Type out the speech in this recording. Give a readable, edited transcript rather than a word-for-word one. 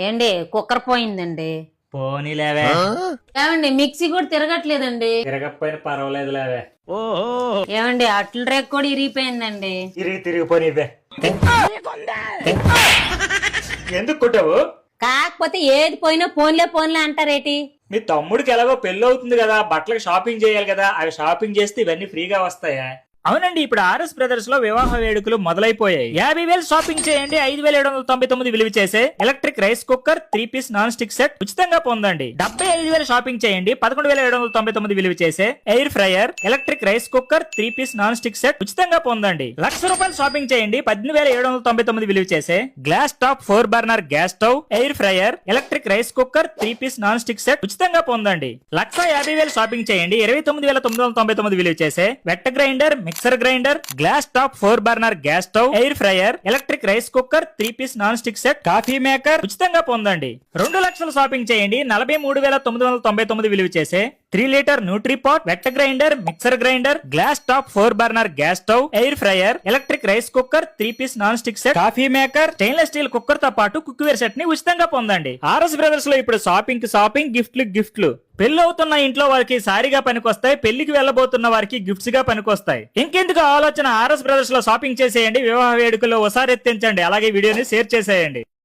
ఏండి కుక్కర్ పోయిందండి. పోనీలేవే. ఏమండి మిక్సీ కూడా తిరగట్లేదండి. తిరగకపోయినా పర్వాలేదులేవే. ఏమండి అట్ల రేక్ కూడా ఇరిగిపోయిందండి. తిరిగిపోనివే. ఎందుకు కొట్టావు? కాకపోతే ఏది పోయినా పోన్లే పోన్లే అంటారేటి? మీ తమ్ముడికి ఎలాగో పెళ్లి అవుతుంది కదా, బట్టలకు షాపింగ్ చేయాలి కదా, అవి షాపింగ్ చేస్తే ఇవన్నీ ఫ్రీగా వస్తాయా? అవునండి, ఇప్పుడు ఆర్ఎస్ బ్రదర్స్ లో వివాహ వేడుకలు మొదలైపోయాయి. 50,000 షాపింగ్ చేయండి, 5,799 విలువ చేసే electric rice cooker 3 piece non stick set ఉచితంగా పొందండి. 75,000 షాపింగ్ చేయండి, 11,799 విలువ చేసే air fryer electric rice cooker 3 piece non stick set ఉచితంగా పొందండి. ₹1,00,000 షాపింగ్ చేయండి, 18,799 విలువ చేసే glass top 4 burner gas stove air fryer electric rice cooker 3 piece non stick set ఉచితంగా పొందండి. 1,50,000 షాపింగ్ చేయండి, 29,999 విలువ చేసే wet grinder mixer grinder glass top 4 burner gas stove air fryer electric rice cooker 3 piece non stick set coffee maker ఉచితంగా పొందండి. 2,00,000 shopping చేయండి, 43,999 విలువ చేసే 3 litre Nutripot wet grinder mixer grinder glass top 4 burner gas stove air fryer electric rice cooker 3 piece non stick set coffee maker stainless steel cooker తో పాటు cookware set ని ఉచితంగా పొందండి. ఆర్ఎస్ బ్రదర్స్ లో ఇప్పుడు షాపింగ్ కి షాపింగ్, గిఫ్ట్లు. పెళ్లి అవుతున్న ఇంట్లో వారికి సారీగా పనికొస్తాయి, పెళ్లికి వెళ్లబోతున్న వారికి గిఫ్ట్స్ గా పనికొస్తాయి. ఇంకెందుకు ఆలోచన, ఆర్ఎస్ బ్రదర్స్ లో షాపింగ్ చేసేయండి, వివాహ వేడుకల్లో ఒకసారి ఎత్తించండి, అలాగే వీడియోని షేర్ చేసేయండి.